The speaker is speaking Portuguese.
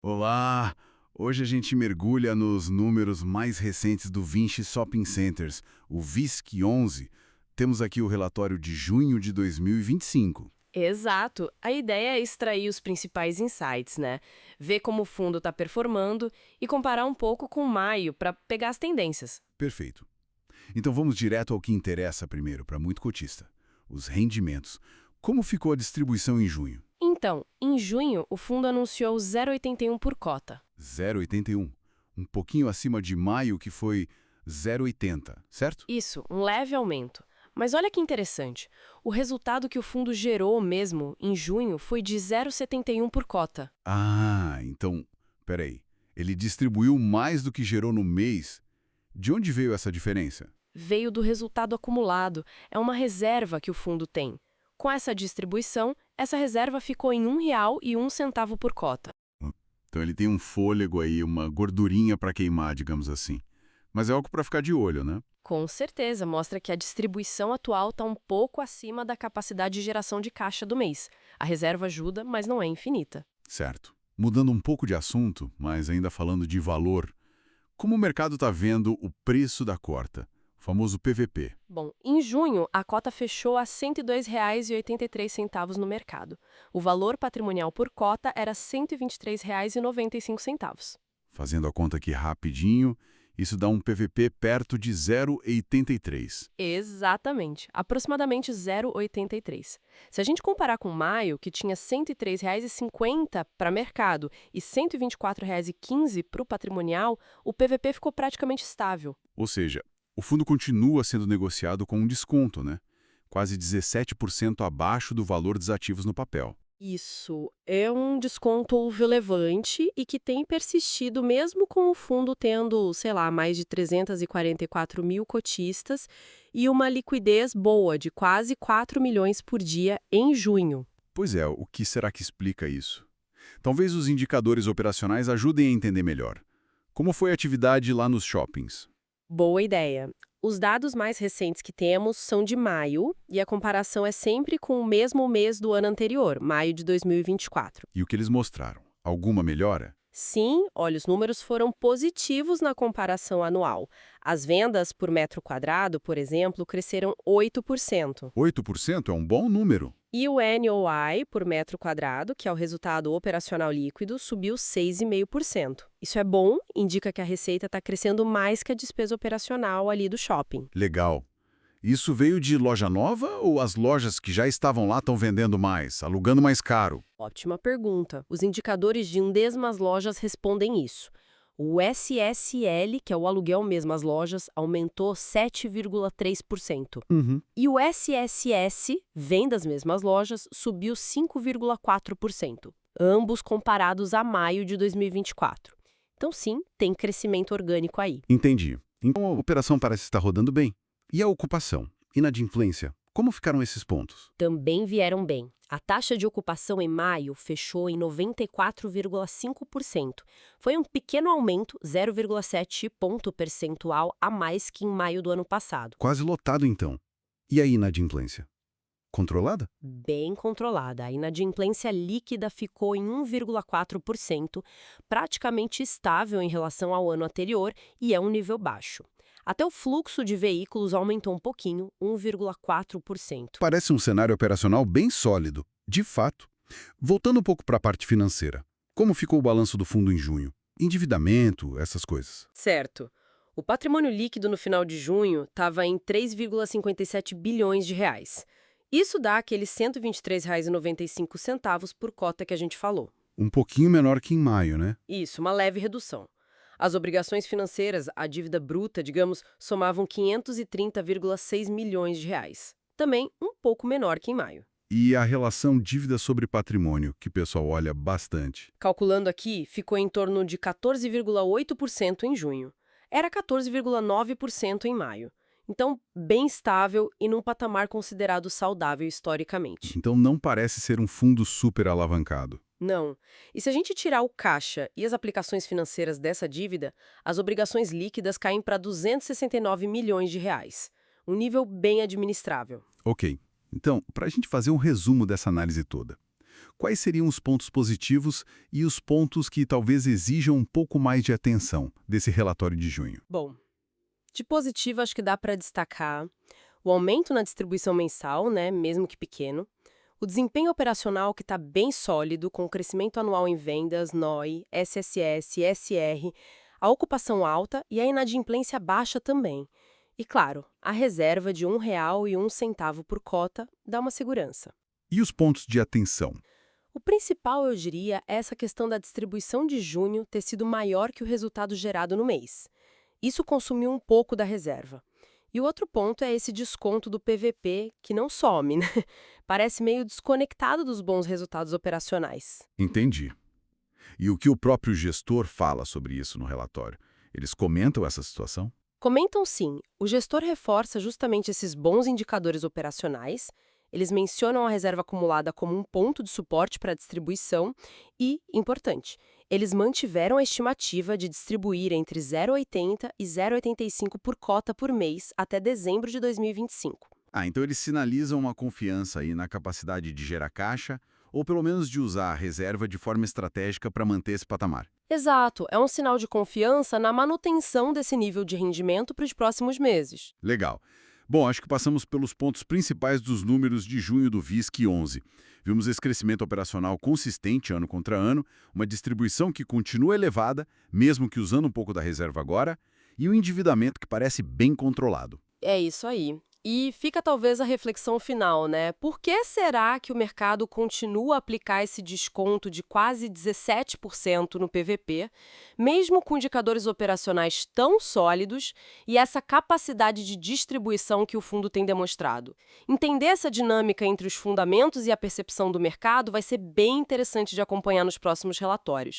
Olá! Hoje a gente mergulha nos números mais recentes do Vinci Shopping Centers, o VISC-11. Temos aqui o relatório de junho de 2025. Exato. A ideia é extrair os principais insights, né? Ver como o fundo está performando e comparar um pouco com maio para pegar as tendências. Perfeito. Então vamos direto ao que interessa primeiro, para muito cotista. Os rendimentos. Como ficou a distribuição em junho? Então, em junho, o fundo anunciou 0,81 por cota. 0,81. Um pouquinho acima de maio, que foi 0,80, certo? Isso, um leve aumento. Mas olha que interessante. O resultado que o fundo gerou mesmo em junho foi de 0,71 por cota. Ah, então, peraí. Ele distribuiu mais do que gerou no mês. De onde veio essa diferença? Veio do resultado acumulado. É uma reserva que o fundo tem. Com essa distribuição, essa reserva ficou em R$ 1,01 por cota. Então ele tem um fôlego aí, uma gordurinha para queimar, digamos assim. Mas é algo para ficar de olho, né? Com certeza, mostra que a distribuição atual está um pouco acima da capacidade de geração de caixa do mês. A reserva ajuda, mas não é infinita. Certo. Mudando um pouco de assunto, mas ainda falando de valor, como o mercado está vendo o preço da cota, o famoso PVP? Bom, em junho, a cota fechou a R$ 102,83 no mercado. O valor patrimonial por cota era R$ 123,95. Fazendo a conta aqui rapidinho, isso dá um PVP perto de 0,83. Exatamente, aproximadamente 0,83. Se a gente comparar com maio, que tinha R$ 103,50 para mercado e R$ 124,15 para o patrimonial, o PVP ficou praticamente estável. Ou seja, o fundo continua sendo negociado com um desconto, né? Quase 17% abaixo do valor dos ativos no papel. Isso é um desconto relevante e que tem persistido mesmo com o fundo tendo, sei lá, mais de 344 mil cotistas e uma liquidez boa de quase 4 milhões por dia em junho. Pois é, o que será que explica isso? Talvez os indicadores operacionais ajudem a entender melhor. Como foi a atividade lá nos shoppings? Boa ideia. Os dados mais recentes que temos são de maio e a comparação é sempre com o mesmo mês do ano anterior, maio de 2024. E o que eles mostraram? Alguma melhora? Sim, olha, os números foram positivos na comparação anual. As vendas por metro quadrado, por exemplo, cresceram 8%. 8% é um bom número. E o NOI por metro quadrado, que é o resultado operacional líquido, subiu 6,5%. Isso é bom, indica que a receita está crescendo mais que a despesa operacional ali do shopping. Legal. Isso veio de loja nova ou as lojas que já estavam lá estão vendendo mais, alugando mais caro? Ótima pergunta. Os indicadores de undécimas lojas respondem isso. O SSL, que é o aluguel mesmo às lojas, aumentou 7,3%. E o SSS, vendas mesmo às lojas, subiu 5,4%. Ambos comparados a maio de 2024. Então, sim, tem crescimento orgânico aí. Entendi. Então a operação parece estar rodando bem. E a ocupação? Inadimplência? Como ficaram esses pontos? Também vieram bem. A taxa de ocupação em maio fechou em 94,5%. Foi um pequeno aumento, 0,7 ponto percentual a mais que em maio do ano passado. Quase lotado, então. E a inadimplência? Controlada? Bem controlada. A inadimplência líquida ficou em 1,4%, praticamente estável em relação ao ano anterior e é um nível baixo. Até o fluxo de veículos aumentou um pouquinho, 1,4%. Parece um cenário operacional bem sólido, de fato. Voltando um pouco para a parte financeira, como ficou o balanço do fundo em junho? Endividamento, essas coisas. Certo. O patrimônio líquido no final de junho estava em 3,57 bilhões de reais. Isso dá aqueles R$ 123,95 por cota que a gente falou. Um pouquinho menor que em maio, né? Isso, uma leve redução. As obrigações financeiras, a dívida bruta, digamos, somavam 530,6 milhões de reais. Também um pouco menor que em maio. E a relação dívida sobre patrimônio, que o pessoal olha bastante. Calculando aqui, ficou em torno de 14,8% em junho. Era 14,9% em maio. Então, bem estável e num patamar considerado saudável historicamente. Então não parece ser um fundo super alavancado. Não. E se a gente tirar o caixa e as aplicações financeiras dessa dívida, as obrigações líquidas caem para 269 milhões de reais. Um nível bem administrável. Ok. Então, para a gente fazer um resumo dessa análise toda, Quais seriam os pontos positivos e os pontos que talvez exijam um pouco mais de atenção desse relatório de junho? Bom, de positivo acho que dá para destacar o aumento na distribuição mensal, né, mesmo que pequeno, o desempenho operacional que está bem sólido, com crescimento anual em vendas, NOI, SSS, SR, a ocupação alta e a inadimplência baixa também. E claro, a reserva de R$ 1,01 por cota dá uma segurança. E os pontos de atenção? O principal, eu diria, é essa questão da distribuição de junho ter sido maior que o resultado gerado no mês. Isso consumiu um pouco da reserva. E o outro ponto é esse desconto do PVP, que não some, né? Parece meio desconectado dos bons resultados operacionais. Entendi. E o que o próprio gestor fala sobre isso no relatório? Eles comentam essa situação? Comentam sim. O gestor reforça justamente esses bons indicadores operacionais. Eles mencionam a reserva acumulada como um ponto de suporte para a distribuição e, importante, eles mantiveram a estimativa de distribuir entre 0,80 e 0,85 por cota por mês até dezembro de 2025. Então eles sinalizam uma confiança aí na capacidade de gerar caixa, ou pelo menos de usar a reserva de forma estratégica para manter esse patamar. Exato, é um sinal de confiança na manutenção desse nível de rendimento para os próximos meses. Legal. Bom, acho que passamos pelos pontos principais dos números de junho do VISC-11. Vimos esse crescimento operacional consistente ano contra ano, uma distribuição que continua elevada, mesmo que usando um pouco da reserva agora, e um endividamento que parece bem controlado. É isso aí. E fica talvez a reflexão final, né? Por que será que o mercado continua a aplicar esse desconto de quase 17% no PVP, mesmo com indicadores operacionais tão sólidos e essa capacidade de distribuição que o fundo tem demonstrado? Entender essa dinâmica entre os fundamentos e a percepção do mercado vai ser bem interessante de acompanhar nos próximos relatórios.